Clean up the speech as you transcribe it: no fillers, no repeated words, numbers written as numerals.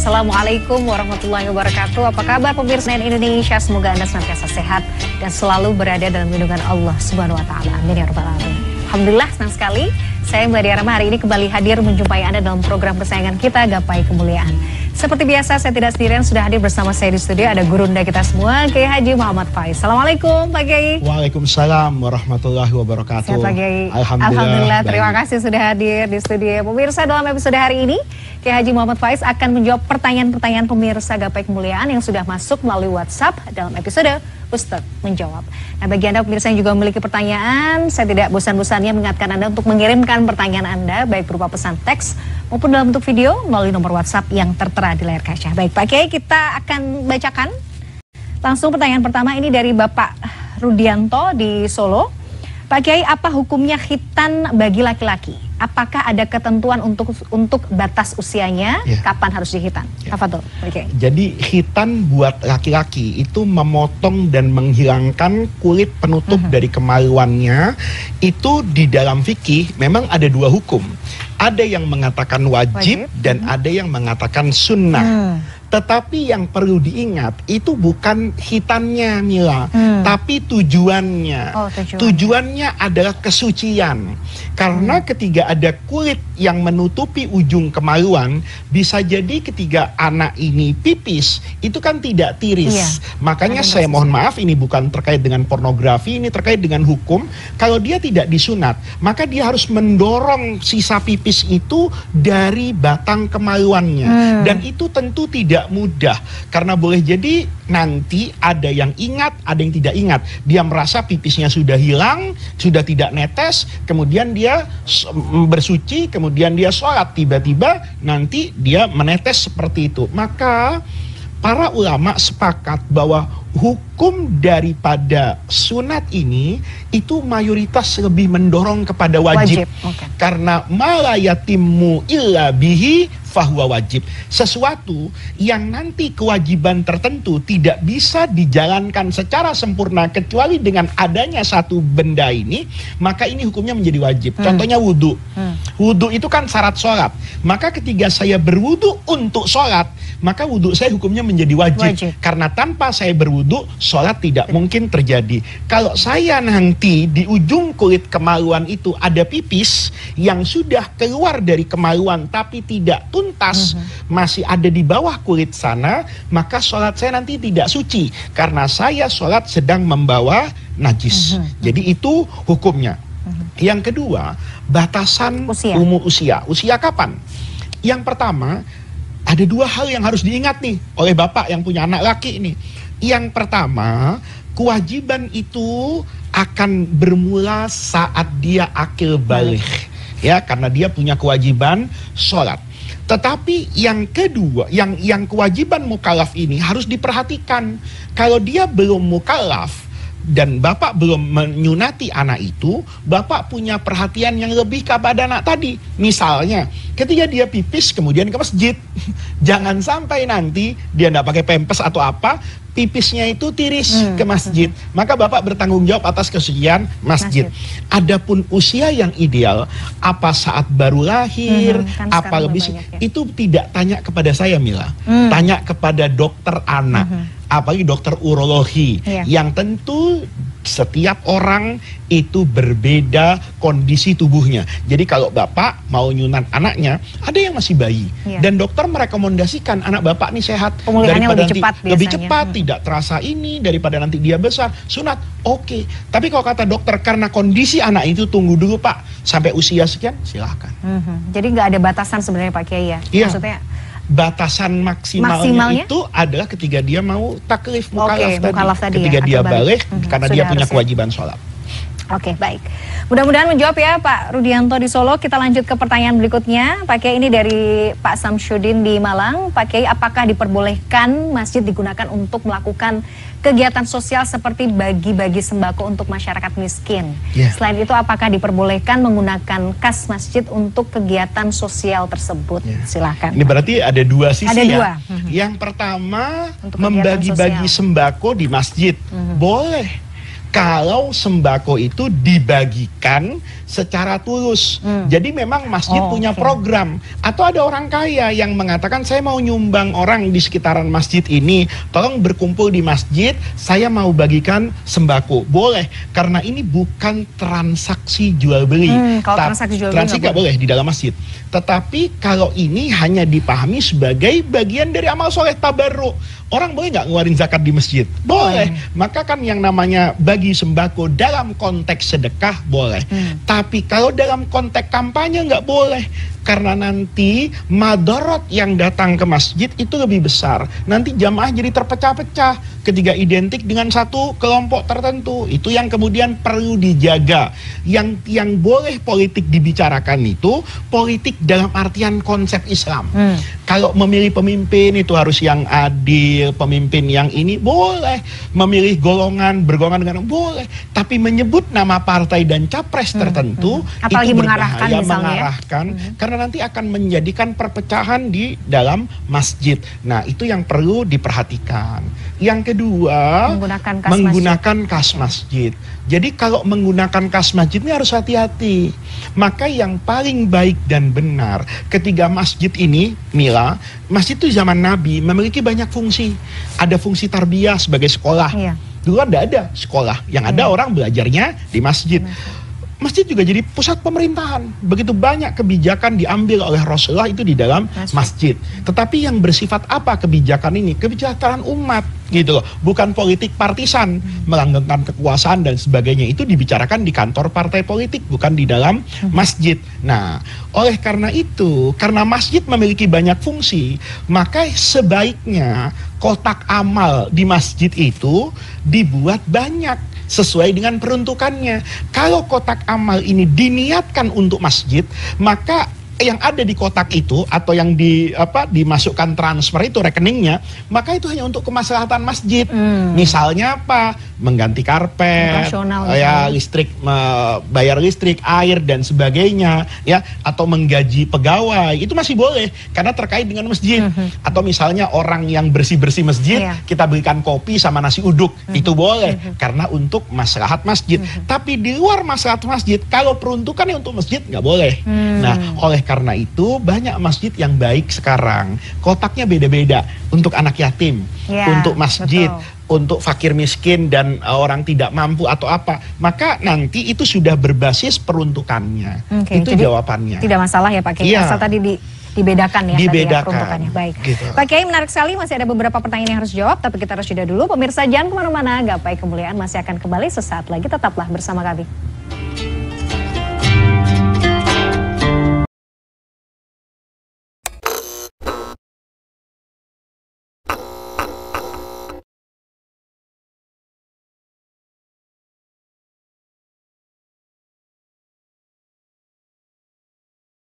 Assalamualaikum warahmatullahi wabarakatuh. Apa kabar pemirsa Indonesia? Semoga Anda senantiasa sehat dan selalu berada dalam lindungan Allah Subhanahu wa taala. Amin ya rabbal alamin. Alhamdulillah, senang sekali saya Mbak Diarama hari ini kembali hadir menjumpai Anda dalam program kesayangan kita, Gapai Kemuliaan. Seperti biasa, saya tidak sendirian, sudah hadir bersama saya di studio, ada gurunda kita semua, Kiai Haji Muhammad Faiz. Assalamualaikum Pak Kiai. Waalaikumsalam warahmatullahi wabarakatuh. Sehat Pak Kiai. Alhamdulillah. Terima kasih sudah hadir di studio. Pemirsa, dalam episode hari ini, Kiai Haji Muhammad Faiz akan menjawab pertanyaan-pertanyaan pemirsa Gapai Kemuliaan yang sudah masuk melalui WhatsApp dalam episode Ustadz Menjawab. Nah, bagi Anda pemirsa yang juga memiliki pertanyaan, saya tidak bosan-bosannya mengingatkan Anda untuk mengirimkan pertanyaan Anda, baik berupa pesan teks maupun dalam bentuk video melalui nomor WhatsApp yang tertera di layar kaca. Baik Pak Kiai, kita akan bacakan langsung pertanyaan pertama ini dari Bapak Rudianto di Solo. Pak Kiai, apa hukumnya khitan bagi laki-laki? Apakah ada ketentuan untuk batas usianya? Ya. Kapan harus dihitan? Ya. Tafadhol, Pak Kiai. Jadi khitan buat laki-laki itu memotong dan menghilangkan kulit penutup dari kemaluannya. Itu di dalam fikih memang ada dua hukum. Ada yang mengatakan wajib dan ada yang mengatakan sunnah. Tetapi yang perlu diingat itu bukan hitannya, Mila, tapi tujuannya. Tujuannya adalah kesucian. Karena ketika ada kulit yang menutupi ujung kemaluan, bisa jadi ketika anak ini pipis, itu kan tidak tiris. Iya. Makanya saya mohon maaf, ini bukan terkait dengan pornografi, ini terkait dengan hukum. Kalau dia tidak disunat, maka dia harus mendorong sisa pipis itu dari batang kemaluannya. Dan itu tentu tidak mudah, karena boleh jadi nanti ada yang ingat, ada yang tidak ingat. Dia merasa pipisnya sudah hilang, sudah tidak netes, kemudian dia bersuci, kemudian dia sholat, tiba-tiba nanti dia menetes seperti itu. Maka para ulama sepakat bahwa hukum daripada sunat ini itu mayoritas lebih mendorong kepada wajib. Karena malayatimmu illa bihi fahuwa wajib. Sesuatu yang nanti kewajiban tertentu tidak bisa dijalankan secara sempurna kecuali dengan adanya satu benda ini, maka ini hukumnya menjadi wajib. Contohnya wudhu. Wudhu itu kan syarat sholat. Maka ketika saya berwudhu untuk sholat, maka wudhu saya hukumnya menjadi wajib. Karena tanpa saya berwudhu, sholat tidak mungkin terjadi. Kalau saya nanti di ujung kulit kemaluan itu ada pipis yang sudah keluar dari kemaluan tapi tidak tuntas, masih ada di bawah kulit sana, maka sholat saya nanti tidak suci. Karena saya sholat sedang membawa najis. Jadi itu hukumnya. Yang kedua, batasan umur usia. Usia kapan? Yang pertama, ada dua hal yang harus diingat nih oleh bapak yang punya anak laki ini. Yang pertama, kewajiban itu akan bermula saat dia akil baligh, ya, karena dia punya kewajiban sholat. Tetapi yang kedua, yang kewajiban mukallaf ini harus diperhatikan. Kalau dia belum mukallaf dan bapak belum menyunati anak itu, bapak punya perhatian yang lebih kepada anak tadi. Misalnya, ketika dia pipis kemudian ke masjid, jangan sampai nanti dia tidak pakai pempes atau apa, pipisnya itu tiris ke masjid. Maka bapak bertanggung jawab atas kesucian masjid. Adapun usia yang ideal, apa saat baru lahir, apa lebih, itu tidak tanya kepada saya, Mila. Tanya kepada dokter anak. Apalagi dokter urologi, yang tentu setiap orang itu berbeda kondisi tubuhnya. Jadi kalau bapak mau nyunat anaknya, ada yang masih bayi, dan dokter merekomendasikan anak bapak ini sehat, daripada lebih cepat, tidak terasa ini, daripada nanti dia besar, sunat, oke. Tapi kalau kata dokter karena kondisi anak itu, tunggu dulu pak, sampai usia sekian, silahkan. Jadi nggak ada batasan sebenarnya Pak Kiai ya? Maksudnya batasan maksimalnya itu adalah ketika dia mau taklif mukallaf tadi, ketika dia balik, karena dia punya kewajiban sholat. Oke, baik. Mudah-mudahan menjawab ya Pak Rudianto di Solo. Kita lanjut ke pertanyaan berikutnya. Pak Kiai, ini dari Pak Samsyudin di Malang. Pak Kiai, apakah diperbolehkan masjid digunakan untuk melakukan kegiatan sosial seperti bagi-bagi sembako untuk masyarakat miskin? Selain itu, apakah diperbolehkan menggunakan kas masjid untuk kegiatan sosial tersebut? Silahkan. Ini berarti ada dua sisi ya. Yang pertama, membagi-bagi sembako di masjid. Boleh. kalau sembako itu dibagikan secara tulus. Jadi memang masjid punya program. Atau ada orang kaya yang mengatakan, saya mau nyumbang orang di sekitaran masjid ini, tolong berkumpul di masjid, saya mau bagikan sembako. Boleh, karena ini bukan transaksi jual beli. Kalau transaksi jual beli nggak boleh di dalam masjid. Tetapi kalau ini hanya dipahami sebagai bagian dari amal soleh tabarruk. Orang boleh nggak ngeluarin zakat di masjid? Boleh. Maka kan yang namanya bagi sembako dalam konteks sedekah boleh. Tapi kalau dalam konteks kampanye nggak boleh. Karena nanti madorot yang datang ke masjid itu lebih besar. Nanti jamaah jadi terpecah-pecah ketika identik dengan satu kelompok tertentu. Itu yang kemudian perlu dijaga. Yang boleh politik dibicarakan itu politik dalam artian konsep Islam. Kalau memilih pemimpin itu harus yang adil, pemimpin yang ini boleh. Memilih golongan, bergolongan dengan boleh. Tapi menyebut nama partai dan capres tertentu apalagi itu mengarahkan berbahaya, misalnya, mengarahkan karena nanti akan menjadikan perpecahan di dalam masjid. Nah, itu yang perlu diperhatikan. Yang kedua, menggunakan kas masjid. Jadi kalau menggunakan kas masjid ini harus hati-hati. Maka yang paling baik dan benar ketika masjid ini, Mila, masjid itu zaman Nabi memiliki banyak fungsi. Ada fungsi tarbiyah sebagai sekolah. Dulu kan tidak ada sekolah, yang ada orang belajarnya di masjid. Masjid juga jadi pusat pemerintahan. Begitu banyak kebijakan diambil oleh Rasulullah itu di dalam masjid. Tetapi yang bersifat apa kebijakan ini? Kebijakan umat gitu loh. Bukan politik partisan, melanggengkan kekuasaan dan sebagainya. Itu dibicarakan di kantor partai politik, bukan di dalam masjid. Nah, oleh karena itu, karena masjid memiliki banyak fungsi, maka sebaiknya kotak amal di masjid itu dibuat banyak sesuai dengan peruntukannya. Kalau kotak amal ini diniatkan untuk masjid, maka yang ada di kotak itu atau yang dimasukkan transfer itu rekeningnya, maka itu hanya untuk kemaslahatan masjid. Misalnya apa? Mengganti karpet, listrik, bayar listrik, air dan sebagainya, ya, atau menggaji pegawai, itu masih boleh karena terkait dengan masjid. Atau misalnya orang yang bersih-bersih masjid, kita berikan kopi sama nasi uduk, itu boleh karena untuk maslahat masjid. Tapi di luar maslahat masjid, kalau peruntukannya untuk masjid nggak boleh. Nah, oleh karena itu banyak masjid yang baik sekarang kotaknya beda-beda, untuk anak yatim, untuk masjid, untuk fakir miskin dan orang tidak mampu atau apa. Maka nanti itu sudah berbasis peruntukannya. Itu jadi jawabannya. Tidak masalah ya Pak Kiai. Asal tadi dibedakan ya, peruntukannya. Baik. Gitu. Pak Kiai, menarik sekali, masih ada beberapa pertanyaan yang harus dijawab, tapi kita harus jeda dulu. Pemirsa jangan kemana-mana, Gapai Kemuliaan masih akan kembali sesaat lagi, tetaplah bersama kami.